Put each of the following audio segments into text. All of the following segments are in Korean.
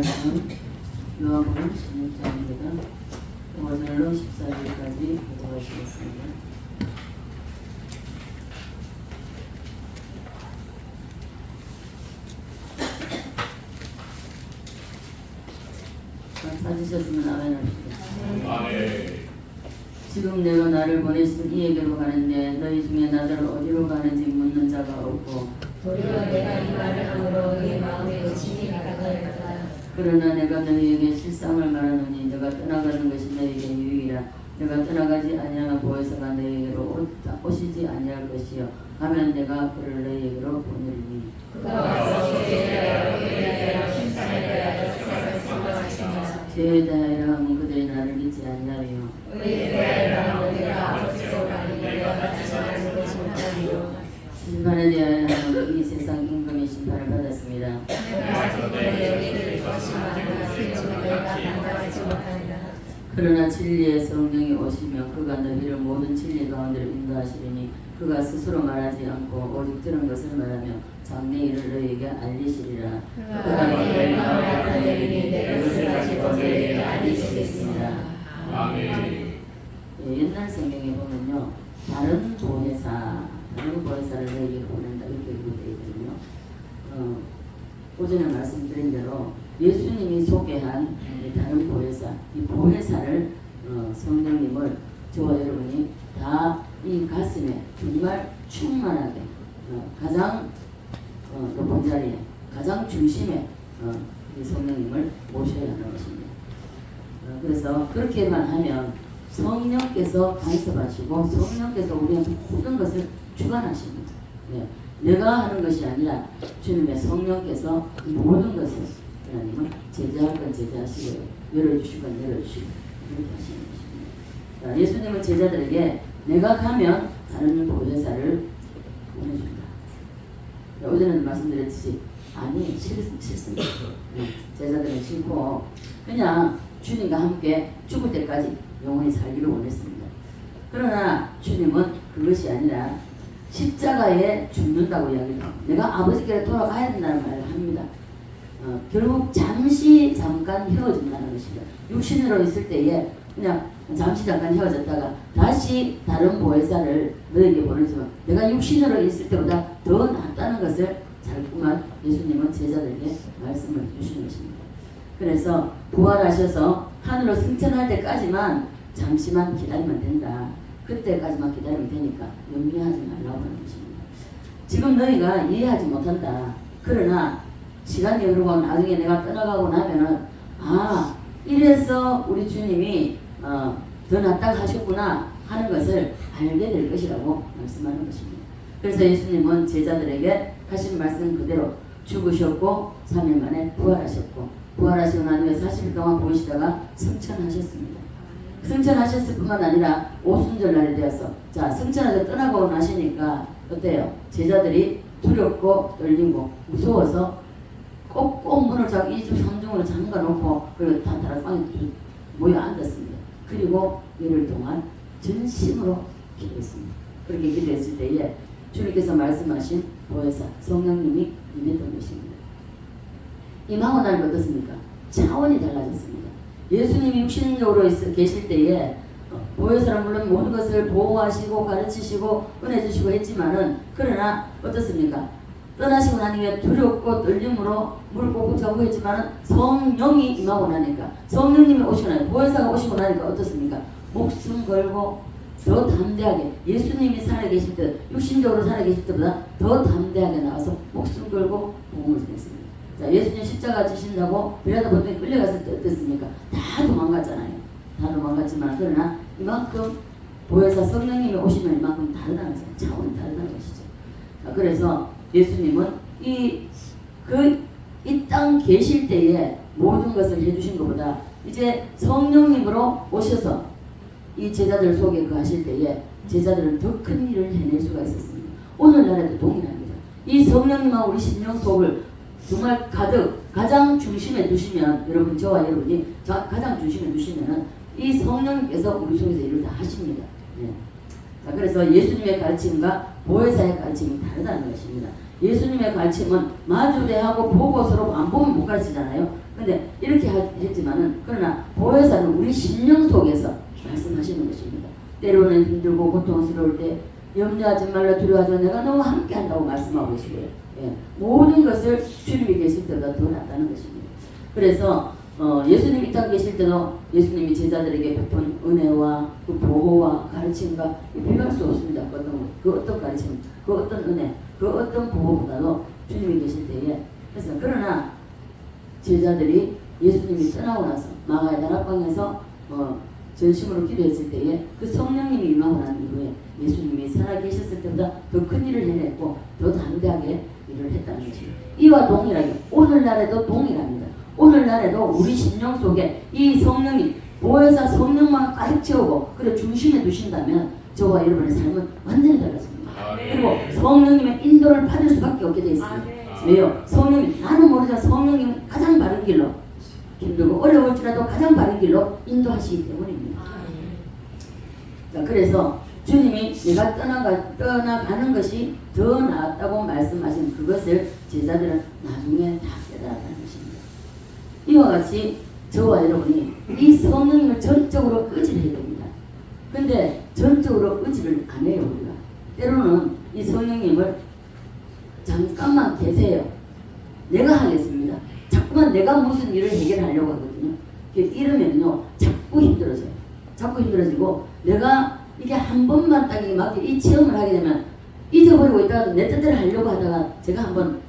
말씀 요한복음 16장입니다. 오늘로 14절까지 보도하시겠습니다. 찾으셨으면 아멘 합시다. 지금 내가 나를 보내신 이에게로 가는데 너희 중에 나더러 어디로 가는지 묻는 자가 없고 도리어 내가 이 말을 함으로 너희 마음에 의심이 가득하였다. 그러나 내가 너희에게 실상을 말하노니 내가 떠나가는 것이 너희에게 유익이라. 내가 떠나가지 아니하면 보혜사가 너희에게로 오시지 아니할 것이요 가면 내가 그를 너희에게로 보내리니 그가 와서 죄에 대하여 심판에 대하여 세상을 생각하시며 죄에 대하여 하면 그들이 나를 믿지 아니하리요 의에 대하여 하면 내가 아버지로 가는 일과 같이 전하는 것이 못하리요. 심판에 대하여 하면 이 세상 임금이 심판을 받았습니다. 내가 그들의 여기를 것이마다 세상을 내가 감당하지 못한다. 그러나 진리의 성령이 오시며 그가 너희를 모든 진리 가운데로 인도하시리니 그가 스스로 말하지 않고 오직 들은 것을 말하며 장래 일을 너희에게 알리시리라. 그가 너희를 마음에 달리니 내 것을 가지고 너희에게 알리시겠습니다. 아멘. 옛날 성경에 보면요, 다른 보혜사를 너희에게 보낸다 이렇게 되어 있거든요. 오전에 말씀드린 대로 예수님이 소개한 다른 보혜사, 이 보혜사를 성령님을 저와 여러분이 다 이 가슴에 정말 충만하게 가장 높은 자리에 가장 중심에 이 성령님을 모셔야 하는 것입니다. 그래서 그렇게만 하면 성령께서 간섭하시고 성령께서 우리의 모든 것을 주관하십니다. 네. 내가 하는 것이 아니라 주님의 성령께서 이 모든 것을 하나님은 제자할 건 제자하시고 열어주실 건 열어주시고 그렇게 하시는 것입니다. 예수님은 제자들에게 내가 가면 다른 보혜사를 보내준다. 어제는 말씀드렸듯이 아니 싫습니다. 제자들은 싫고 그냥 주님과 함께 죽을 때까지 영원히 살기를 원했습니다. 그러나 주님은 그것이 아니라 십자가에 죽는다고 이야기해요. 내가 아버지께로 돌아가야 된다는 말을 합니다. 결국 잠깐 헤어진다는 것입니다. 육신으로 있을 때에 그냥 잠깐 헤어졌다가 다시 다른 보혜사를 너에게 보내주면 내가 육신으로 있을 때보다 더 낫다는 것을 자꾸만 예수님은 제자들에게 말씀을 주시는 것입니다. 그래서 부활하셔서 하늘로 승천할 때까지만 잠시만 기다리면 된다. 그때까지만 기다리면 되니까 염려하지 말라고 하는 것입니다. 지금 너희가 이해하지 못한다. 그러나 시간이 흐르고 나중에 내가 떠나가고 나면은 이래서 우리 주님이 더 낫다고 하셨구나 하는 것을 알게 될 것이라고 말씀하는 것입니다. 그래서 예수님은 제자들에게 하신 말씀 그대로 죽으셨고 3일 만에 부활하셨고 부활하시고 난 후에 40일 동안 보이시다가 승천하셨습니다. 승천하셨을 뿐만 아니라 오순절날이 되어서 승천하셔서 떠나고 나시니까 어때요? 제자들이 두렵고 떨리고 무서워서 꼭꼭 문을 잡고 2중 3중으로 잠가놓고 그리고 다 다른 방에 모여 앉았습니다. 그리고 열흘 동안 전심으로 기도했습니다. 그렇게 기도했을 때에 주님께서 말씀하신 보혜사 성령님이 임했던 것입니다. 임하고 나면 어떻습니까? 차원이 달라졌습니다. 예수님이 육신적으로 계실 때에 보혜사는 물론 모든 것을 보호하시고 가르치시고 은혜 주시고 했지만은 그러나 어떻습니까? 떠나시고 나니까 두렵고 떨림으로 무릎 꿇고 자고 했지만은 성령이 임하고 나니까 성령님이 오시고 나니까 보혜사가 오시고 나니까 어떻습니까? 목숨 걸고 더 담대하게 예수님이 살아계실 때 육신적으로 살아계실 때보다 더 담대하게 나와서 목숨 걸고 복음을 전했습니다. 예수님 십자가 지신다고 빌라도 보통 끌려갔을 때 어땠습니까? 다 도망갔잖아요. 다 도망갔지만 그러나 이만큼 보혜사 성령님이 오시면 이만큼 다르다는 것이죠. 차원이 다르다는 것이죠. 그래서 예수님은 이 땅 계실 때에 모든 것을 해주신 것보다 이제 성령님으로 오셔서 이 제자들 속에 하실 때에 제자들은 더 큰 일을 해낼 수가 있었습니다. 오늘날에도 동일합니다. 이 성령님하고 우리 심령 속을 정말 가장 중심에 두시면 여러분 저와 여러분이 가장 중심에 두시면은 이 성령님께서 우리 속에서 일을 다 하십니다. 네. 그래서 예수님의 가르침과 보혜사의 가르침이 다르다는 것입니다. 예수님의 가르침은 마주대하고 보고 서로 안 보면 못 가르치잖아요. 근데 있지만은 그러나 보혜사는 우리 심령 속에서 말씀하시는 것입니다. 때로는 힘들고 고통스러울 때 염려하지 말라 두려워하지 말라 내가 너와 함께 한다고 말씀하고 계시고요. 예, 모든 것을 주님이 계실 때보다 더 낫다는 것입니다. 그래서 예수님이 이 땅에 계실 때도 예수님이 제자들에게 베푼 은혜와 그 보호와 가르침과 비교할 수 없습니다. 그 어떤 가르침, 그 어떤 은혜, 그 어떤 보호보다도 주님이 계실 때에 그래서 그러나 제자들이 예수님이 떠나고 나서 마가의 다락방에서 전심으로 기도했을 때에 그 성령님이 임하고 난 이후에 예수님이 살아계셨을 때보다 더 큰 일을 해냈고 더 담대하게 일을 했다는 것입니다. 이와 동일하게 오늘날에도 동일합니다. 오늘날에도 우리 심령 속에 이 성령이 보혜사 성령만 가득 채우고 그래 중심에 두신다면 저와 여러분의 삶은 완전히 달라집니다. 그리고 성령님의 인도를 받을 수밖에 없게 되어 있습니다. 왜요? 성령이 나는 모르지만 성령님은 가장 바른 길로 힘들고 어려울지라도 가장 바른 길로 인도하시기 때문입니다. 자, 그래서 주님이 내가 떠나가는 것이 더 나았다고 말씀하신 그것을 제자들은 나중에 다 깨달았다는 것입니다. 이와 같이 저와 여러분이 이 성령님을 전적으로 의지를 해야 됩니다. 근데 전적으로 의지를 안 해요. 우리가 때로는 이 성령님을 잠깐만 계세요. 내가 하겠습니다. 자꾸만 내가 무슨 일을 해결하려고 하거든요. 이러면요 자꾸 힘들어져요. 자꾸 힘들어지고 내가 이게 한 번만 딱 이 체험을 하게 되면 잊어버리고 있다가 내 뜻대로 하려고 하다가 제가 한번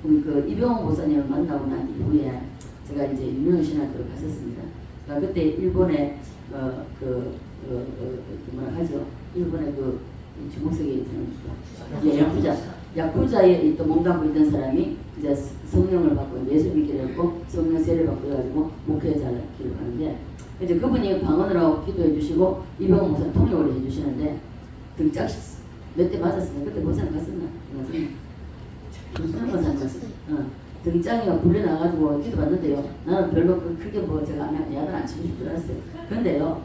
우리 그 이병헌 목사님을 만나고 난 이후에 제가 이제 유명 신학교를 갔었습니다. 그러니까 그때 일본의 뭐라 하죠? 일본의 그 주목석에 있는 야쿠자에 있던 몸담고 있던 사람이 이제 성령을 받고 예수 믿기를 했고 성령 세례를 받고 해가지고 목회자를 기록하는데 이제 그분이 방언으로 기도해 주시고 이병헌 목사 통역을 해 주시는데 등짝 몇 대 맞았습니다. 그때 목사님 갔었나? 무슨 목사님 갔어요? 등장이가 불려나가지고 기도 받는데요. 나는 별로 크게 뭐 제가 야단 안 치고 싶지 않았어요. 근데요.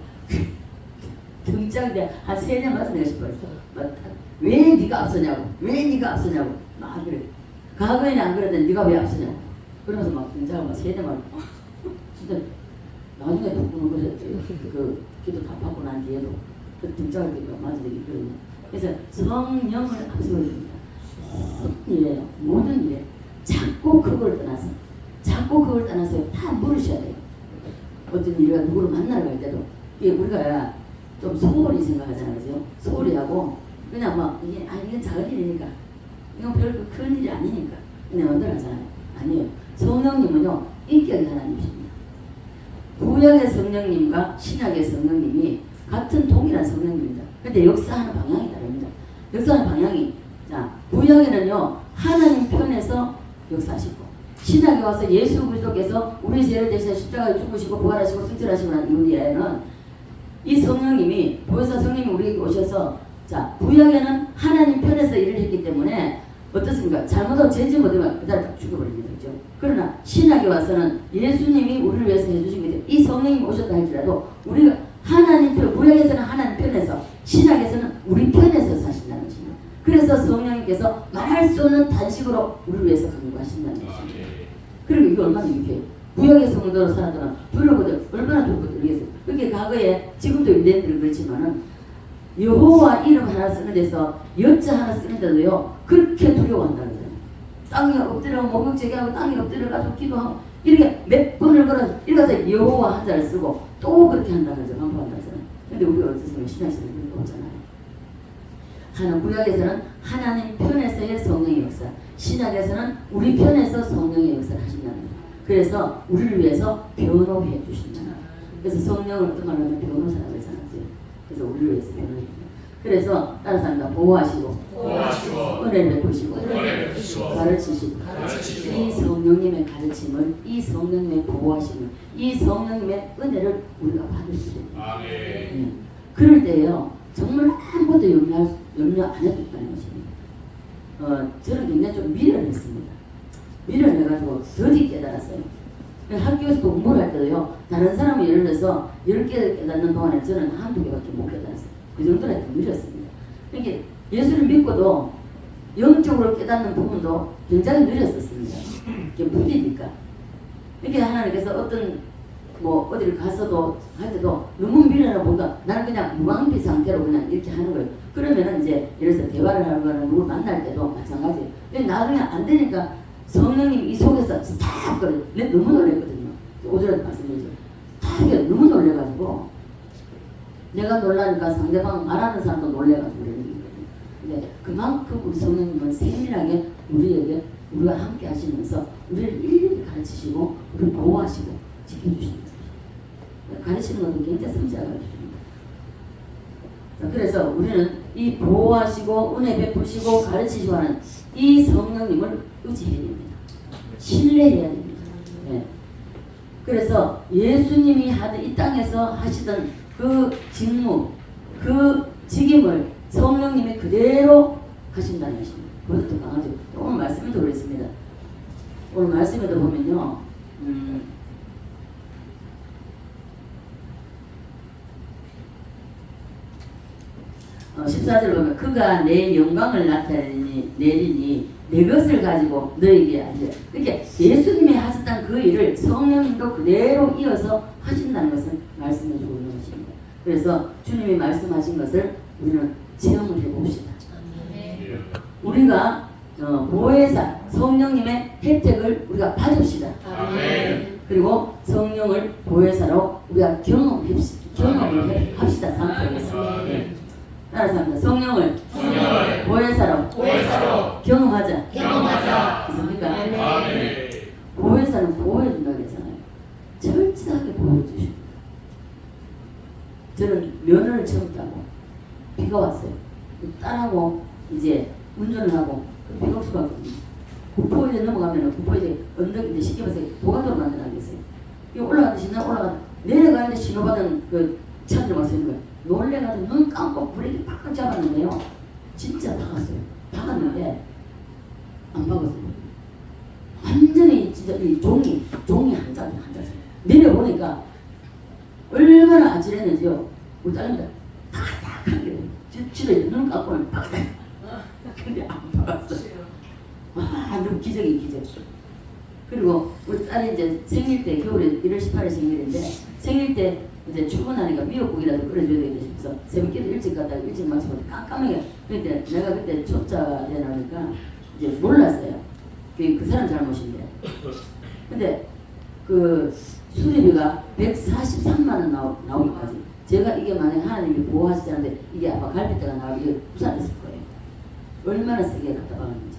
등장인데 한 3대 맞은 내가 싶어요. 왜 네가 앞서냐고. 왜 네가 앞서냐고. 막 그래. 과거에는 안 그랬는데 네가 왜 앞서냐고. 그러면서 막 등장을 막 3대 맞고. 진짜 나중에 듣고는 그 기도 다 받고 난 뒤에도 그 등장을 맞은 적이 있거든요. 그래서 성령을 앞세워야 됩니다. 모든 일에요. 모든 일에. 자꾸 그걸 떠나서 다 물으셔야 돼요. 어떤 일을 누구를 만나러 갈 때도 이게 우리가 좀 소홀히 생각하잖아요. 그죠? 소홀히 하고 그냥 막 이건 작은 일이니까 이건 별로 큰 일이 아니니까 그냥 만들어가잖아요. 아니에요. 성령님은요 인격이 하나님이십니다. 구약의 성령님과 신약의 성령님이 같은 동일한 성령님입니다. 근데 역사하는 방향이 다릅니다. 역사하는 방향이 자 구약에는요 하나님 편에서 역사하시고 신약에 와서 예수 그리스도께서 우리 죄를 대신해 십자가에 죽으시고 부활하시고 승천하시고 난 이후에는 이 성령님이 보혜사 성령님이 우리에게 오셔서 자 구약에는 하나님 편에서 일을 했기 때문에 어떻습니까? 잘못하고 죄지 못하면 그대로 죽여버립니다. 그렇죠? 그러나 신약에 와서는 예수님이 우리를 위해서 해주신 거죠. 이 성령님이 오셨다 할지라도 우리가 하나님 편, 구약에서는 하나님 편에서 신약에서는 우리 편에서 사신다는 것입니다. 그래서 성령님께서 말할 수 없는 단식으로 우리를 위해서 강구하신다는 것입니다. 그리고 이게 얼마나 유쾌해요. 구약의 성도로 사람들은 두려워도 얼마나 두려워들겠어요. 그게 과거에 지금도 유대인들은 그렇지만은 여호와 이름 하나 쓰는 데서 여자 하나 쓰는 데도요 그렇게 두려워한다는 거예요. 땅에 엎드려 목욕제기하고 땅에 엎드려가지고 기도하고 이렇게 몇 번을 걸어서 이렇게 여호와 한자를 쓰고 또 그렇게 한다는 거죠. 반복한다는 거죠. 근데 우리가 어떻습니까? 신앙에서는 그런 거 없잖아요. 하는 구약에서는 하나님 편에서의 성령의 역사, 신약에서는 우리 편에서 성령의 역사를 하신다는 거예요. 그래서 우리를 위해서 변호해 주신다는 거예요. 그래서 성령을 어떤 말로 하면 변호사라고 해서 그래서 우리를 위해서 변호해줍니다. 그래서 다른 사람과 보호하시고 은혜를 베푸시고 가르치시고 이 성령님의 가르침을 이 성령님의 보호하심을 이 성령님의 은혜를 우리가 받을 수 있습니다. 네. 그럴 때요 정말 아무것도 염려 안 해도 있다는 것입니다. 저는 굉장히 좀 미련했습니다. 미련해가지고 더디 깨달았어요. 학교에서 공부를 할 때도요 다른 사람은 예를 들어서 10개 깨닫는 동안에 저는 한두 개밖에 못 깨달았어요. 그 정도로 느렸습니다. 그러니까 예수를 믿고도 영적으로 깨닫는 부분도 굉장히 느렸었습니다. 이게 무디니까. 이렇게 하나님께서 어떤 뭐 어디를 가서도 할 때도 너무 미련하고 뭔가 나는 그냥 무방비 상태로 그냥 이렇게 하는 거예요. 그러면은 이제 예를 들어서 대화를 하거나 누구 만날 때도 마찬가지예요. 근데 나중에 안 되니까 성령님 이 속에서 스탑 그래. 내가 너무 놀랬거든요. 오전에 말씀드렸죠. 다 이게 너무 놀래가지고 내가 놀라니까 상대방 말하는 사람도 놀래가지고 그러는 거거든요. 근데 그만큼 우리 성령님은 세밀하게 우리에게 우리와 함께 하시면서 우리를 일일이 가르치시고 우리를 보호하시고 지켜주십니다. 가르치는 것도 굉장히 섬세하게 가르치십니다. 그래서 우리는 이 보호하시고 은혜 베푸시고 가르치시고 하는 이 성령님을 의지해야 됩니다. 신뢰해야 됩니다. 네. 그래서 예수님이 하던 이 땅에서 하시던 그 직무, 그 직임을 성령님이 그대로 하신다는 것입니다. 그것도 강하죠. 오늘 말씀에도 그랬습니다. 오늘 말씀에도 보면요. 14절 보면 그가 내 영광을 나타내리니 내 것을 가지고 너에게 알려. 그러니까 예수님이 하셨던 그 일을 성령님도 그대로 이어서 하신다는 것을 말씀해 주고 있는 것입니다. 그래서 주님이 말씀하신 것을 우리는 체험을 해봅시다. 우리가 보혜사 성령님의 혜택을 우리가 받읍시다. 그리고 성령을 보혜사로 우리가 경험을 합시다. 따라서 합니다. 성령을 보혜사로 경험하자. 있습니까? 보혜사는 보호해준다고 했잖아요. 철저하게 보호해주십니다. 저는 면허를 처음 따고 비가 왔어요. 딸하고 이제 운전을 하고 비가 올 수가 없거든요. 구포에 넘어가면 구포에 언덕 이제 시켜서 도가도로 만들어놨어요. 올라가는데 신나 올라가 내려가는데 신호받은 그 차들 막 서는 거예요. 놀래가지고 눈 감고 브레이크 팍 잡았는데요. 진짜 박았어요. 박았는데 안 박았어요. 완전히 진짜 이 종이 한 장. 내려보니까 얼마나 아찔했는지요. 우리 딸내미가 탁탁하게 집에 눈 감고는 팍. 근데 안 박았어요. 와, 너무 기적. 그리고 우리 딸이 이제 생일 때 겨울에 1월 18일 생일인데 생일 때 이제 출근하니까 미역국이라도 끓여줘야 되겠다 싶어서 새벽기도 일찍 갔다가 일찍 마치고 깜깜하게 그때 내가 그때 초짜가 되나니까 이제 몰랐어요. 그 사람 잘못인데. 근데 그 수리비가 143만 원 나오기까지 제가 이게 만약 하나님이 보호하시지 않는데 이게 아마 갈비뼈가 나오고 이게 부사졌을 거예요. 얼마나 세게 갖다 박았는지.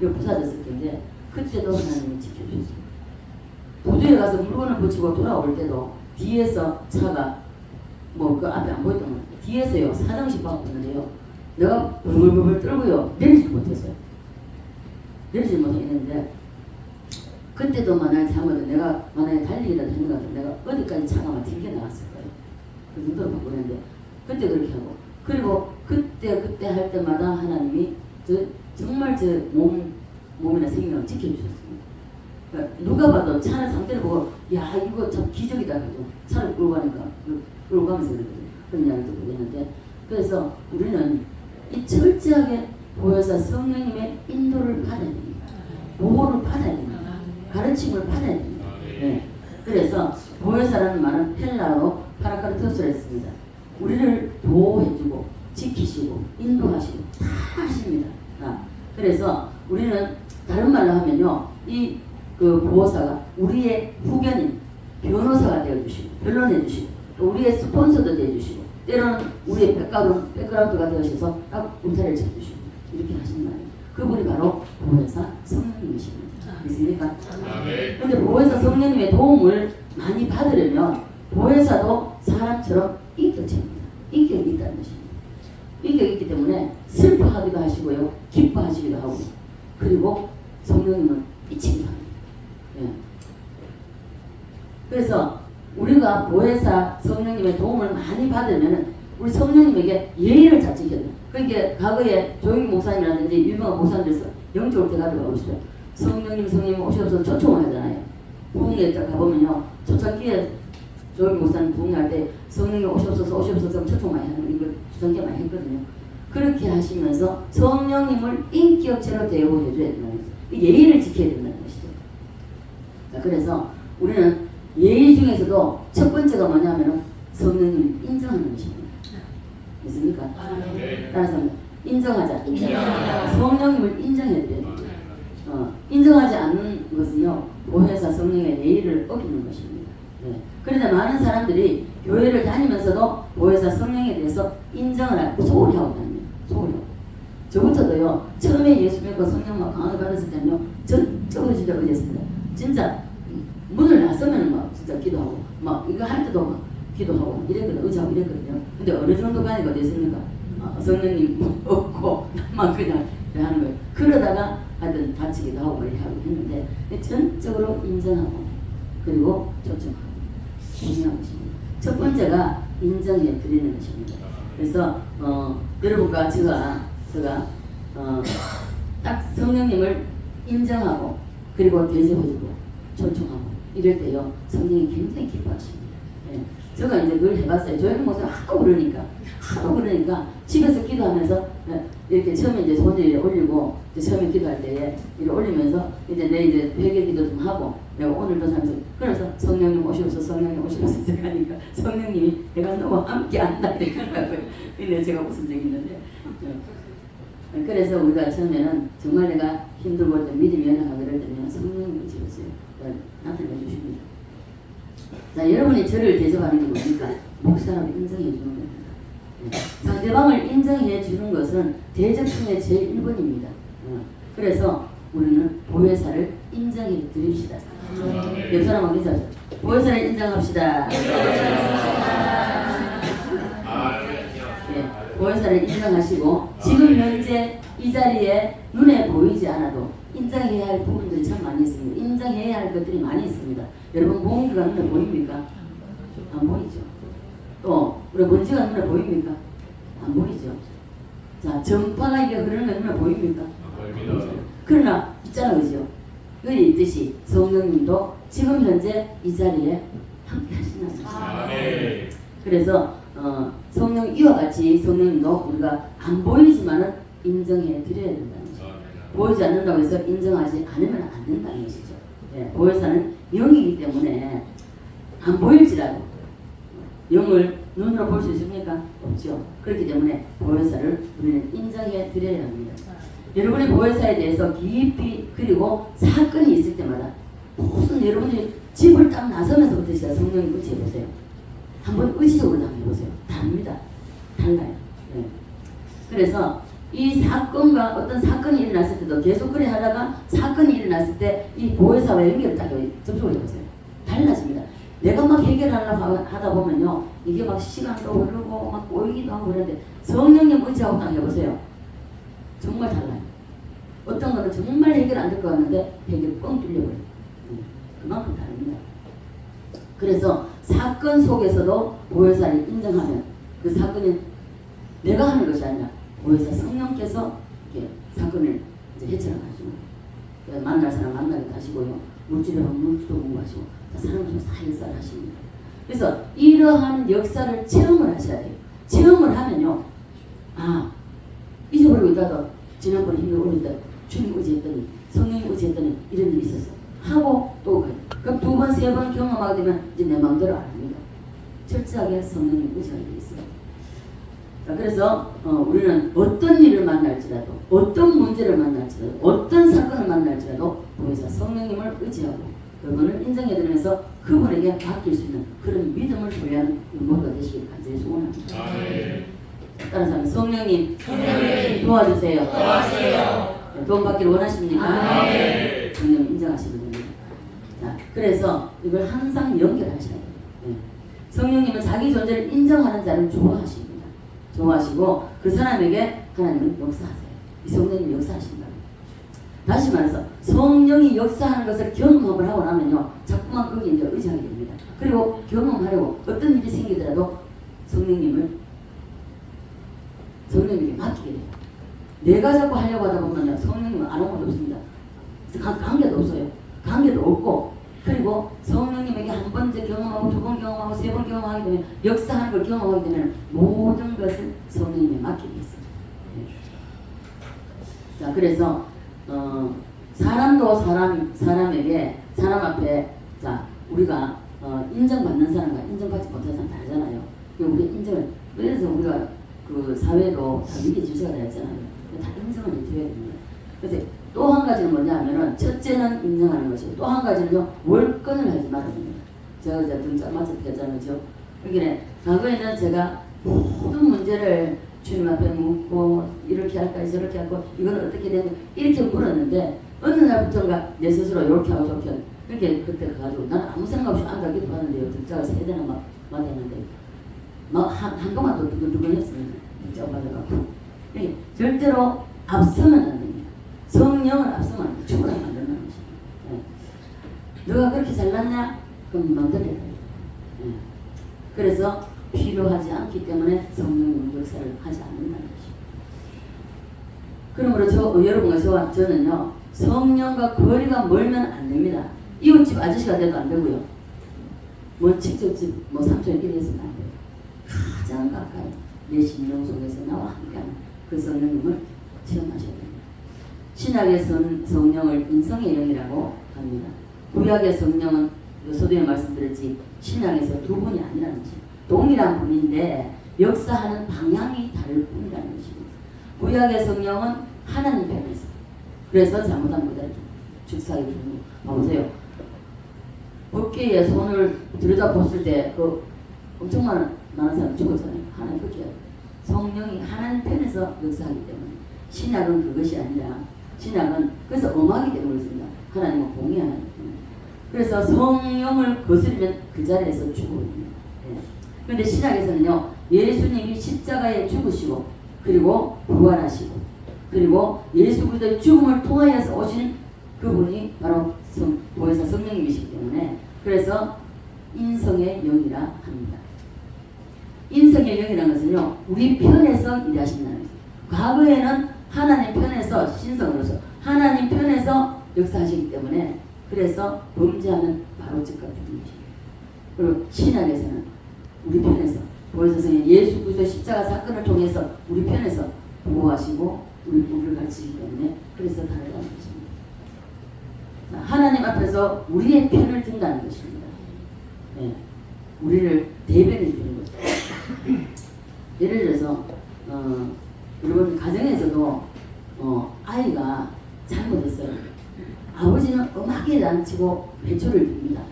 이거 부사졌을 텐데 그때도 하나님이 지켜주셨어요. 부두에 가서 물건을 붙이고 돌아올 때도 뒤에서 차가 뭐 그 앞에 안 보였던 거 뒤에서요 사장씩 박았는데요. 내가 벌벌벌 떨고요 내리지 못했어요. 내리지 못했는데 그때도 만약에 잘못해 내가 만약에 달리기라도 했는 것 같으면 내가 어디까지 차가 막 튕겨 나왔을 거예요. 그 정도로 바꾸는데 그때 그렇게 하고 그리고 그때 할 때마다 하나님이 정말 몸이나 생명을 지켜주셨습니다. 그러니까 누가 봐도 차는 상태를 보고 야 이거 참 기적이다 그죠. 차를 끌고 가니까 끌고 가면서 그랬거든요. 그런 이야기도 그랬는데 그래서 우리는 이 철저하게 보혜사 성령님의 인도를 받아야 됩니다. 보호를 받아야 됩니다. 가르침을 받아야 됩니다. 네. 그래서 보혜사라는 말은 헬라어로 파라카르토스를 했습니다. 우리를 보호해주고 지키시고 인도하시고 다 하십니다. 그래서 우리는 다른 말로 하면요 이 그 보호사가 우리의 후견인 변호사가 되어주시고 변론해주시고 또 우리의 스폰서도 되어주시고 때로는 우리의 백그라운드가 되어주셔서 딱 울타리를 쳐주시고 이렇게 하시는 말이에요. 그분이 바로 보혜사 성령님이십니다. 믿습니까? 그런데 보혜사 성령님의 도움을 많이 받으려면 보혜사도 사람처럼 인격체입니다. 인격이 있다는 것입니다. 인격이 있기 때문에 슬퍼하기도 하시고요 기뻐하시기도 하고 그리고 성령님은 미치기도 합니다. 예. 그래서 우리가 보혜사 성령님의 도움을 많이 받으면 우리 성령님에게 예의를 잘 지켜야 돼요. 그러니까 과거에 조용히 목사님이라든지 유명한 목사님들에서 영적으로 대가지고 오시죠. 성령님 오셔서 초청을 하잖아요. 부흥회 가보면요 초창기에 조용히 목사님 부흥할 때 성령님 오셔서 초청 많이 하는 이걸 주장계 많이 했거든요. 그렇게 하시면서 성령님을 인격체로 대우해줘야 된다는 거죠. 예의를 지켜야 된다는 것이죠. 자, 그래서 우리는 예의 중에서도 첫 번째가 뭐냐면은 성령님을 인정하는 것입니다. 있습니까? 따라서 인정하자. 성령님을 인정해야 돼요. 인정하지 않는 것은요, 보혜사 성령의 예의를 어기는 것입니다. 네. 그런데 많은 사람들이 교회를 다니면서도 보혜사 성령에 대해서 인정을 하고 소홀히 하고 다닙니다. 소홀히 하고. 저부터도요, 처음에 예수 믿고 성령만 강하게 받았을 때는요, 저도 진짜 의지했습니다. 진짜 문을 나서면 막 진짜 기도하고, 막 이거 할 때도 막 기도하고 이랬거든요. 의지하고 이랬거든요. 근데 어느 정도 가니까 됐습니까? 성령님 없고 막 그냥 하는 거예요. 그러다가 하여튼 다치기도 하고 이렇게 하고 했는데 전적으로 인정하고 그리고 초청하고 중요한 것입니다. 첫 번째가 인정해 드리는 것입니다. 그래서 여러분과 제가 딱 성령님을 인정하고 그리고 대접해주고 초청하고 이럴 때요 성령이 굉장히 기뻐하십니다. 예. 제가 이제 늘 해봤어요. 저희 목사님 하도 그러니까 집에서 기도하면서 이렇게 처음에 이제 손을 이렇게 올리고 이제 처음에 기도할 때에 이렇게 올리면서 이제 내 이제 회개 기도 좀 하고 내가 오늘도 살면서 그래서 성령님 오시면서 성령님 오시면서 하니까 성령님이 내가 너무 함께 한다 이러더라고요. 근데 제가 무슨 적이 있는데 그래서 우리가 처음에는 정말 내가 힘들고 믿음이 연약하고 그럴 때는 성령님을 지었어요. 나타내 주십니다. 자, 여러분이 저를 대접하는 게 뭡니까? 목사라고 인정해 주는 겁니다. 상대방을 인정해 주는 것은 대접 중에 제일 1번입니다. 그래서 우리는 보혜사를 인정해 드립시다. 옆 사람하고 인사하죠. 보혜사를 인정합시다. 보혜사를 인정하시고 지금 현재 이 자리에 눈에 보이지 않아도 인정해야 할 부분들이 참 많이 있습니다. 인정해야 할 것들이 많이 있습니다. 여러분 공기가 눈에 보입니까? 안 보이죠. 또 우리 먼지가 눈에 보입니까? 안 보이죠. 자, 전파가 이게 흐르는 게 눈에 보입니까? 안 보이죠. 그러나 있잖아, 그죠? 여기 있듯이 성령님도 지금 현재 이 자리에 함께 하시는 그래서 성령 이와 같이 성령님도 우리가 안 보이지만은 인정해 드려야 된다는 거죠. 보이지 않는다고 해서 인정하지 않으면 안 된다는 것이죠. 네, 보혜사는 영이기 때문에 안 보일지라도 영을 눈으로 볼 수 있습니까? 없죠. 그렇기 때문에 보혜사를 우리는 인정해 드려야 합니다. 여러분의 보혜사에 대해서 깊이 그리고 사건이 있을 때마다 무슨 여러분이 집을 딱 나서면서부터 시작 성령님 의지해 보세요. 한번 의지적으로 한번 해보세요. 다릅니다. 달라요. 네. 그래서 이 사건과 어떤 사건이 일어났을 때도 계속 그래 하다가 사건이 일어났을 때 이 보혜사와 연결을 딱 접촉을 해보세요. 달라집니다. 내가 막 해결하려고 하다 보면요. 이게 막 시간도 흐르고 막 꼬이기도 하고 그러는데 성령님 의지하고 딱 해보세요. 정말 달라요. 어떤 거는 정말 해결 안 될 것 같는데 해결 뻥 뚫려버려요. 그만큼 다릅니다. 그래서 사건 속에서도 보혜사를 인정하면 그 사건은 내가 하는 것이 아니라 보혜사 성령께서 이렇게 사건을 이제 해결하시고 만날 사람 만나게 하시고요. 물질하면 물질도 공부하시고 사람을 좀 살살 하십니다. 그래서 이러한 역사를 체험을 하셔야 돼요. 체험을 하면요. 아, 잊어버리고 있다가 지난번에 힘을 올리다 주님 의지했더니 성령 의지했더니 이런 일이 있었어. 하고 또 가요. 그럼 두 번, 세 번 경험하게 되면 이제 내 마음대로 안 합니다. 철저하게 성령님 의지하게 돼 있어요. 자, 그래서 우리는 어떤 일을 만날지라도 어떤 문제를 만날지라도 어떤 사건을 만날지라도 보혜사 성령님을 의지하고 그분을 인정해드리면서 그분에게 맡길 수 있는 그런 믿음을 소유하는 모두가 되시길 간절히 소원합니다. 따라서 하면 성령님 도와주세요. 네, 도움 받기를 원하십니까? 성령님 인정하시면 됩니다. 자, 그래서 이걸 항상 연결하셔야 돼요. 네. 성령님은 자기 존재를 인정하는 자를 좋아하십니다. 좋아하시고 그 사람에게 하나님은 역사하세요. 이 성령님이 역사하신다. 다시 말해서 성령이 역사하는 것을 경험을 하고 나면요 자꾸만 거기에 이제 의지하게 됩니다. 그리고 경험하려고 어떤 일이 생기더라도 성령님에게 맡기게 돼요. 내가 자꾸 하려고 하다 보면 성령님은 안 하는 것도 없습니다. 관계도 없어요. 관계도 없고 그리고 성령님에게 한 번 경험하고 두 번 경험하고 세 번 경험하게 되면 역사하는 걸 경험하게 되면 모든 것을 성령님에 맡기게 있습니다. 네. 자, 그래서 사람도 사람에게 사람 앞에 자 우리가 인정받는 사람과 인정받지 못하는 사람 다르잖아요. 우리 인정을 그래서 우리가 그 사회로 다 위기 질서가 되었잖아요. 다 인정을 해줘야 됩니다. 그래서 또 한 가지는 뭐냐면은 첫째는 인정하는 것이고 또 한 가지는요 월권을 하지 말아야 됩니다. 제가 이제 등짝 맞춰 했잖아요. 그러니까 과거에는 제가 모든 문제를 주님 앞에 묻고 이렇게 할까 저렇게 할까 이건 어떻게 되고 이렇게 물었는데 어느 날부터가 내 스스로 이렇게 하고 저렇게 하고 그렇게 그때 가가지고 나는 아무 생각 없이 앉아 기도하는데요. 등짝을 3대나 막 맞았는데 막 한동안도 두근두근했습니다. 등짝 맞아갖고 절대로 앞서면 안 됩니다. 성령을 앞서면 안 됩니다. 죽으라면 안 된다는 것입니다. 너가 그렇게 잘났냐? 그럼 만들어야 돼요. 그래서 필요하지 않기 때문에 성령의 역사를 하지 않는다는 것입니다. 그러므로 여러분과 저는요 성령과 거리가 멀면 안 됩니다. 이웃집 아저씨가 돼도 안 되고요. 뭐 친척집 뭐 삼촌끼리 해서는 안 돼요. 가장 가까이 내 심령 속에서 나와 함께하는 그 성령님을 체험하셔야 됩니다. 신약의 성령을 인성의 영이라고 합니다. 구약의 성령은 서두에 말씀드렸지 신약에서 두 분이 아니라는 것입니다. 동일한 분인데 역사하는 방향이 다를 뿐이라는 것입니다. 구약의 성령은 하나님 편에서 그래서 잘못하면 그대로 죽사하게 주는 거 보세요. 법궤에 손을 들여다봤을 때 그 엄청 많은 사람 죽었잖아요. 하나님 법궤 성령이 하나님 편에서 역사하기 때문에 신약은 그것이 아니라 신약은 그래서 엄하기 때문에 그렇습니다. 하나님은 공의하는 때문에 그래서 성령을 거스르면 그 자리에서 죽어버립니다. 그런데 신약에서는요 예수님이 십자가에 죽으시고 그리고 부활하시고 그리고 예수 그리스도의 죽음을 통하여서 오신 그분이 바로 보혜사 성령님이시기 때문에 그래서 인성의 영이라 합니다. 인성의 영이라는 것은요 우리 편에서 일하신다는 것입니다. 과거에는 하나님 편에서 신성으로서 하나님 편에서 역사하시기 때문에 그래서 범죄하면 바로 즉각 죽는 것입니다. 그리고 신약에서는 우리 편에서 보혜사 성령 예수 그리스도의 십자가 사건을 통해서 우리 편에서 보호하시고 우리를 가르치기 때문에 그래서 다르다는 것입니다. 하나님 앞에서 우리의 편을 든다는 것입니다. 우리를 대변해 주는 거죠. 예를 들어서 여러분 가정에서도 아이가 잘못했어요. 아버지는 음악에 난치고 배초를 듭니다.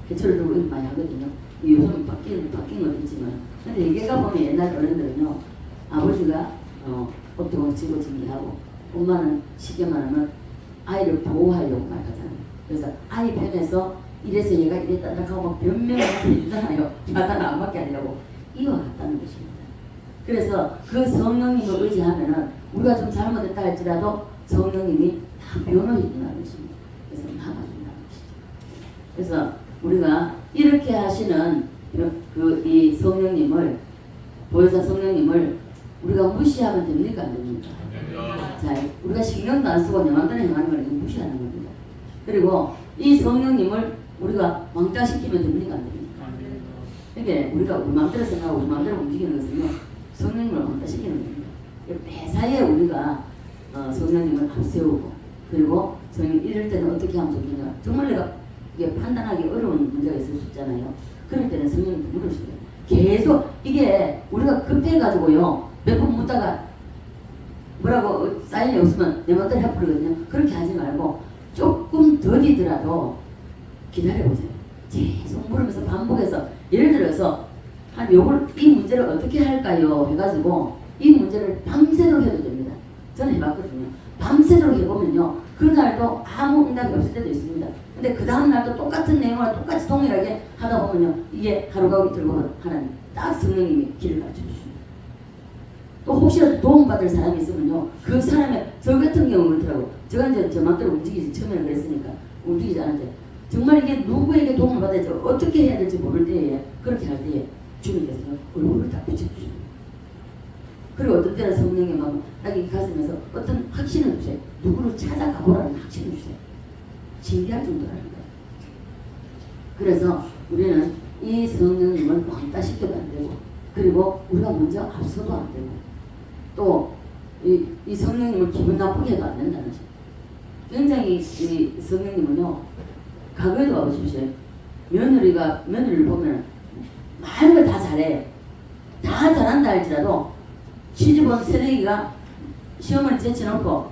배초를 들고 이렇게 많이 하거든요. 요즘은 바뀐 건 있지만 근데 얘기가 보면 옛날 어른들은요 아버지가 보통 지고 징계하고 엄마는 쉽게 말하면 아이를 보호하려고 말하잖아요. 그래서 아이 편에서 이래서 얘가 이랬다 하고 막 변명을 해주잖아요. 나는 안 맞게 하려고 이와 같다는 것입니다. 그래서 그 성령님을 의지하면은 우리가 좀 잘못했다 할지라도 성령님이 다 변호해 준다는 것입니다. 그래서 막아준다는 것이죠. 그래서 우리가 이렇게 하시는 이 성령님을 보혜사 성령님을 우리가 무시하면 됩니까 안 됩니까? 자, 우리가 신경도 안 쓰고 내 마음대로 행하는 걸 무시하는 겁니다. 그리고 이 성령님을 우리가 왕따시키면 됩니까 안 됩니까? 그러니까 우리가 우리 마음대로 생각하고 우리 마음대로 움직이는 것은요 성령님을 왕따시키는 겁니다. 매사에 우리가 성령님을 앞세우고 그리고 성령 이럴 때는 어떻게 하면 좋겠냐 정말 내가 이게 판단하기 어려운 문제가 있을 수 있잖아요. 그럴 때는 성령님께 물으시고요. 계속 이게 우리가 급해가지고요 몇 번 묻다가 뭐라고 사인이 없으면 내 맘대로 해버리거든요. 그렇게 하지 말고 조금 더디더라도 기다려보세요. 계속 물으면서 반복해서 예를 들어서 이 문제를 어떻게 할까요 해가지고 이 문제를 밤새도록 해도 됩니다. 저는 해봤거든요. 밤새도록 해보면요 그날도 아무 응답이 없을 때도 있습니다. 근데 그 다음 날도 똑같은 내용을 똑같이 동일하게 하다 보면요 이게 하루가 이틀고 하나님 딱 성령님이 길을 가르쳐 주십니다. 또 혹시라도 도움받을 사람이 있으면요 그 사람의 저 같은 경우 그렇더라고. 제가 이제 저 맘대로 움직이지 처음에는 그랬으니까 움직이지 않은데 정말 이게 누구에게 도움을 받아야 될지 어떻게 해야 될지 모를 때에 그렇게 할 때에 주님께서 얼굴을 다 비춰주십니다. 그리고 어떤 때는 성령의 마음 자기 가슴에서 어떤 확신을 주세요. 누구를 찾아가보라는 확신을 주세요. 신기할 정도라는 거예요. 그래서 우리는 이 성령님을 왕따시켜도 안 되고 그리고 우리가 먼저 앞서도 안 되고 또 이 성령님을 기분 나쁘게 해도 안 된다는 거죠. 굉장히 이 성령님은요 과거에도 와보십시오. 며느리를 보면 많은 걸 다 잘해. 다 잘한다 할지라도 시집온 새내기가 시어머니 제쳐놓고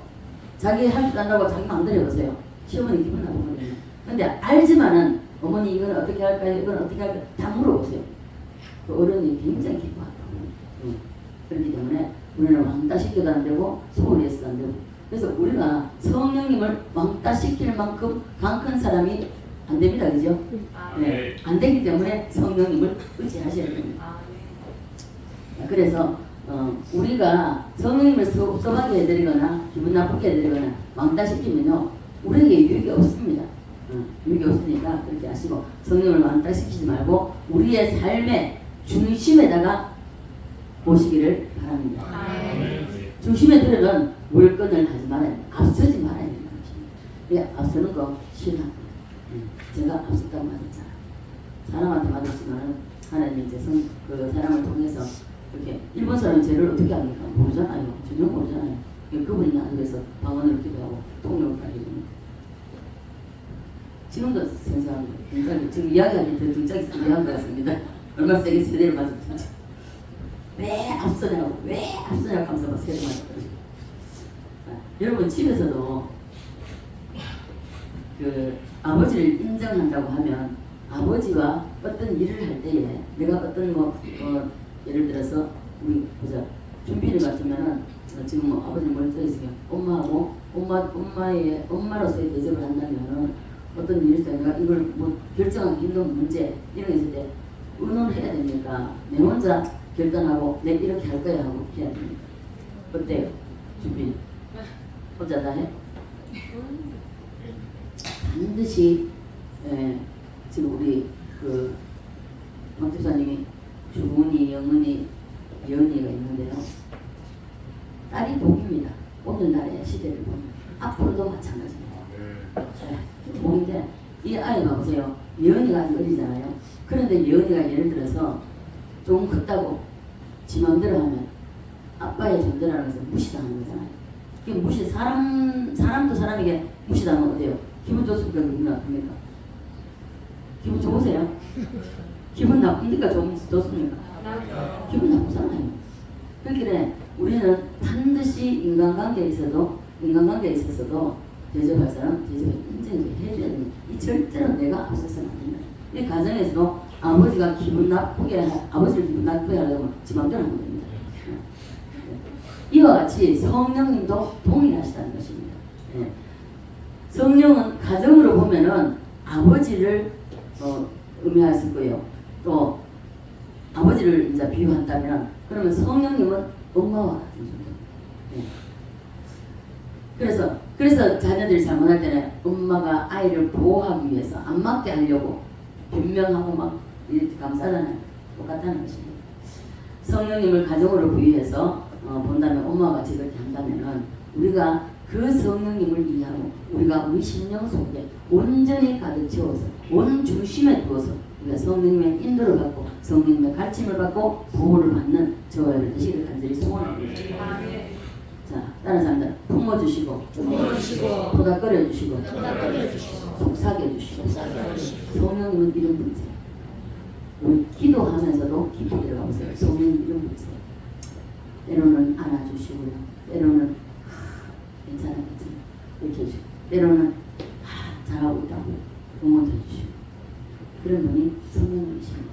자기 할 줄 안다고 자기 마음대로 해보세요. 시어머니 기분 나쁘거든요. 근데 알지만은 어머니 이건 어떻게 할까요? 이건 어떻게 할까요? 다 물어보세요. 그 어른이 굉장히 기뻐한다고. 그렇기 때문에 우리는 왕따 시켜도 안 되고 소홀히 해서도 안 되고, 그래서 우리가 성령님을 왕따 시킬 만큼 강 큰 사람이 안 됩니다. 그죠? 네. 안 되기 때문에 성령님을 의지하셔야 됩니다. 그래서 우리가 성령님을 섭섭하게 해드리거나 기분 나쁘게 해드리거나 왕따 시키면요 우리에게 유익이 없습니다. 유익이 없으니까 그렇게 하시고 성령을 왕따 시키지 말고 우리의 삶의 중심에다가 보시기를 바랍니다. 중심에 들으면 월권을 하지 말아야 돼. 앞서지 말아야 되는 것입니다. 예, 앞서는 거 싫어합니다. 제가 앞섰다고 맞았잖아. 사람한테 맞았지만 하나님 이제 그 사람을 통해서 이렇게 일본 사람이 죄를 어떻게 합니까? 모르잖아요. 전혀 모르잖아요. 그분이 나중에서 방언을 기도하고 통역을 가지고 지금도 생생한 거예요. 굉장히 지금 이야기하기 더 등짝이 이해한 것 같습니다. 얼마나 세게 세대를 맞았든지. 왜 앞서냐고 하면서 막 세대 맞았거든요. 여러분 집에서도 그 아버지를 인정한다고 하면 아버지와 어떤 일을 할 때에 내가 어떤 예를 들어서 우리 보자 준비를 같으면은 지금 뭐 아버지 먼저 있으면 엄마하고 엄마로서의 대접을 한다면은 어떤 일이 있어요. 내가 이걸 뭐 결정하기 힘든 문제 이런 게 있을 때 의논을 해야 됩니까? 내 혼자 결단하고 내 이렇게 할 거야 하고 해야 됩니까? 어때요? 준비 혼자 다 해? 반드시 지금 우리 그 황집사님이 주문이, 영은이, 연이가 있는데요. 딸이 복입니다. 오늘날의 시대를 보면 앞으로도 마찬가지입니다. 복인데 이 아이 봐보세요. 연이가 아직 어리잖아요. 그런데 연이가 예를 들어서 조금 컸다고 지 맘대로 하면 아빠의 존재라는 것을 무시당하는 거잖아요. 이게 무시 사람도 사람에게 무시당하면 어때요? 기분 좋습니까? 기분 나쁩니까? 기분 좋으세요? 기분 나쁩니까? 좋습니까? 기분 나쁘잖아요. 그러니까 우리는 반드시 인간관계에 있어서도 대접할 사람 대접을 인정을 해야 되는 이 절대로 내가 앞서서는 안 된다. 이 가정에서도 아버지를 기분 나쁘게 하려면 지 맘대로 하면 됩니다. 이와 같이 성령님도 동일하시다는 것입니다. 성령은 가정으로 보면은 아버지를 의미했을 거예요. 또 아버지를 이제 비유한다면 그러면 성령님은 엄마와 같은 존재. 그래서 자녀들이 잘못할 때는 엄마가 아이를 보호하기 위해서 안 맞게 하려고 변명하고 막 이렇게 감싸잖아요. 똑같다는 것입니다. 성령님을 가정으로 비유해서 본다면 엄마와 같이 그렇게 한다면은 우리가 그 성령님을 이해하고 우리가 우리 심령 속에 온전히 가득 채워서 온 중심에 두어서 우리가 성령님의 인도를 받고 성령님의 가르침을 받고 보호를 받는 저와 여러분 되시기를 간절히 소원합니다. 자, 다른 사람들 품어주시고 토닥거려주시고 속삭여 주시고 성령님은 이런 분이세요. 우리 기도하면서도 깊이 들어가 보세요. 성령님 이런 분이세요. 때로는 안아주시고요. 때로는 괜찮아 이렇게 해주시고 때로는 잘하고 있다고 응원해주시고 그런 분이 성령님이십니다.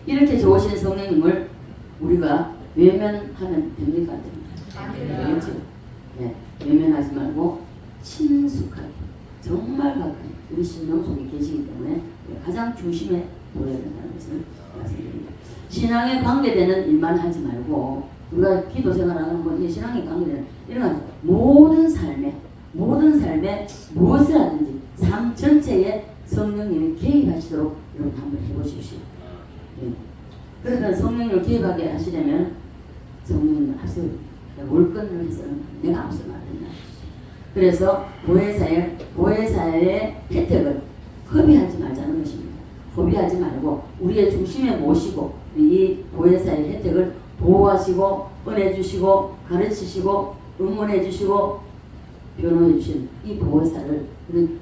이렇게 좋으신 성령님을 우리가 외면하면 됩니까? 안 됩니까? 그렇죠? 네, 외면하지 말고 친숙하게 정말 가까이 우리 심령 속에 계시기 때문에 가장 중심에 보여야 된다는 것을 말씀드립니다. 신앙에 관계되는 일만 하지 말고 우리가 기도 생활하는 거 신앙에 관계되는 이런 모든 삶에 무엇을 하든지 삶 전체에 성령님이 개입하시도록 여러분 한번 해보십시오. 네. 그러면 성령님을 개입하게 하시려면 성령님을 앞서 월권을 해서는 내가 앞서면 안 된다. 그래서 보혜사의 혜택을 허비하지 말자는 것입니다. 허비하지 말고 우리의 중심에 모시고 이 보혜사의 혜택을 보호하시고 은혜 주시고 가르치시고 응원해 주시고 변호해 주신 이 보혜사를 우리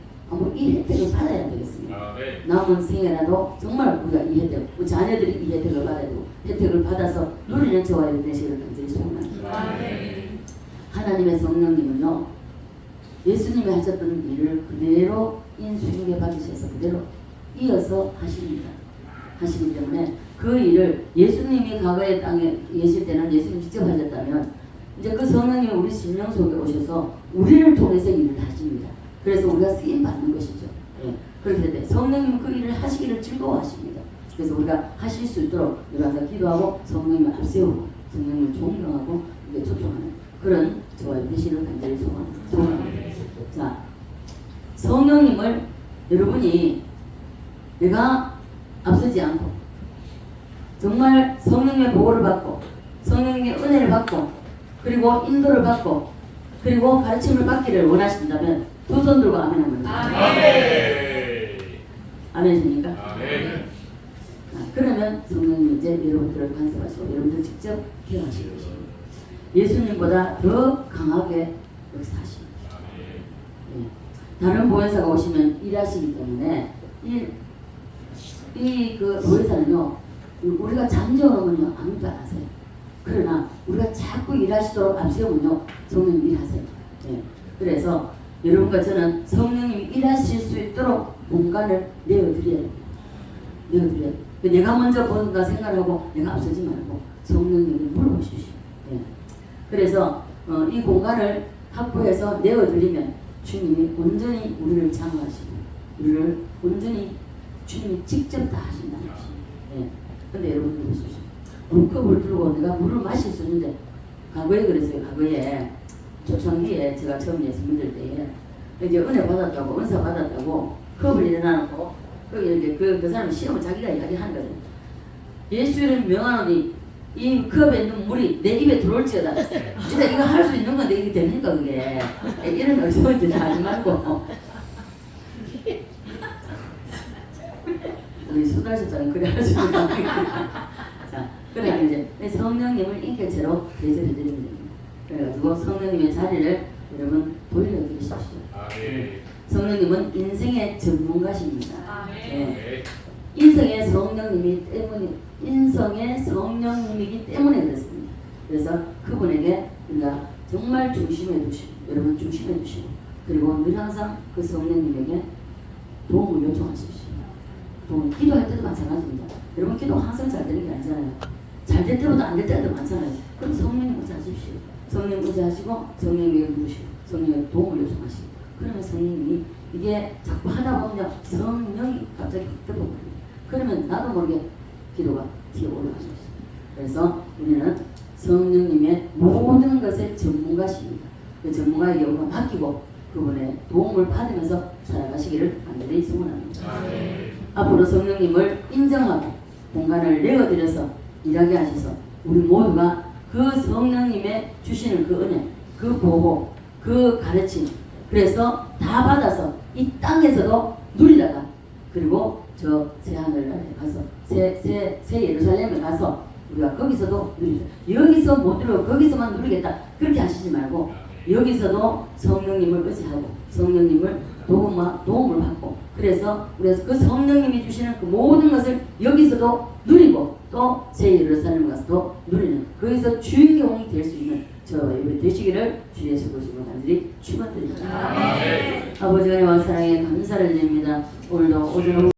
이 혜택을 받아야 되겠습니다. 아멘. 남은 생애라도 정말 우리가 이 혜택, 우리 자녀들이 이 혜택을 받아야 되고 혜택을 받아서 누리는 저와 여러분 되시기를 간절히 소원합니다. 아멘. 하나님의 성령님은요, 예수님이 하셨던 일을 그대로 인수인계 받으셔서 그대로 이어서 하십니다. 하시기 때문에 그 일을 예수님이 과거의 땅에 계실 때는 예수님 직접 하셨다면 이제 그 성령님이 우리 심령 속에 오셔서 우리를 통해서 일을 하십니다. 그래서 우리가 쓰임 받는 것이죠. 예. 그렇기 때문에 성령님은 그 일을 하시기를 즐거워하십니다. 그래서 우리가 하실 수 있도록 우리가 항상 기도하고 성령님을 앞세우고 성령님을 존경하고 이게 초청하는 그런 저와 되시를 간절히 소원합니다. 자, 성령님을 여러분이 내가 앞서지 않고 정말 성령님의 보호를 받고 성령님의 은혜를 받고 그리고 인도를 받고 그리고 가르침을 받기를 원하신다면 두 손 들고 아멘 하면 아멘. 아멘이십니까? 아멘. 그러면 성령님 이제 여러분들을 간섭하시고 여러분들 직접 기억하실 것입니다. 예수님보다 더 강하게 역사하십니다. 아멘. 예. 다른 보혜사가 오시면 일하시기 때문에 그 보혜사는요 우리가 잠재우면요 아무도 안 하세요. 그러나 우리가 자꾸 일하시도록 앞세우면요 성령님 일하세요. 예. 그래서 여러분과 저는 성령님이 일하실 수 있도록 공간을 내어드려야 됩니다. 내어드려야 돼요. 내가 먼저 뭔가 생각하고 내가 앞서지 말고 성령님을 물어보십시오. 예. 그래서 이 공간을 확보해서 내어드리면 주님이 온전히 우리를 장악하시고 우리를 온전히 주님이 직접 다 하신다는 것입니다. 예. 근데 여러분들 보십시오. 물컵을 들고 내가 물을 마실 수 있는데 과거에 그랬어요. 과거에 초창기에 제가 처음 예수 믿을 때에 이제 은혜 받았다고 은사 받았다고 컵을 일어나놓고 거기 이렇게 그 사람이 시험을 자기가 이야기하는 거죠. 예수를 명하노니 이 컵에 있는 물이 내 입에 들어올지어다. 진짜 이거 할 수 있는 건데 이게 됩니까 그게? 이런 어려운 짓 하지 말고 우리 수달실장은 그래 할 수 있는 거 자, 그러니까 이제 성령님을 인격체로 대접해 드리면 됩니다. 그래가지고 성령님의 자리를 여러분 돌려드리십시오. 아멘. 성령님은 인생의 전문가십니다. 아멘. 예. 인성의 성령님이 때문에 인성의 성령님이기 때문에 그렇습니다. 그래서 그분에게 우리가 정말 중심에 두시고 여러분 중심에 두시고 그리고 늘 항상 그 성령님에게 도움을 요청하십시오. 도움 기도할 때도 마찬가지입니다. 여러분 기도 항상 잘 되는 게 아니잖아요. 잘 될 때보다 안 될 때도 많잖아요. 그럼 성령님 의지하십시오. 성령 의지하시고 성령에게 물으시고 성령에게 도움을 요청하시고 그러면 성령님이 이게 자꾸 하다 보면 성령이 갑자기 확 들어버립니다. 그러면 나도 모르게 기도가 튀어 올라가는 것입니다. 그래서 우리는 성령님의 모든 것의 전문가십니다. 그 전문가에게 우리가 맡기고 그분의 도움을 받으면서 살아가시기를 간절히 소원합니다. 아멘. 앞으로 성령님을 인정하고 공간을 내어드려서 일하게 하셔서 우리 모두가 그 성령님의 주시는 그 은혜, 그 보호, 그 가르침 그래서 다 받아서 이 땅에서도 누리다가 그리고 저 새하늘나라에 가서 새 예루살렘에 가서 우리가 거기서도 누리다. 여기서 못 누리고 거기서만 누리겠다 그렇게 하시지 말고 여기서도 성령님을 의지하고 성령님을 도움을 받고 그래서 그 성령님이 주시는 그 모든 것을 여기서도 누리고 또 새 예루살렘에 가서도 누리는 거기서 주인공이 될 수 있는 저희 되시기를 주 예수 그리스도로 간절히 축원드립니다. 아버지 은혜와 사랑에 감사를 드립니다. 오늘도 오늘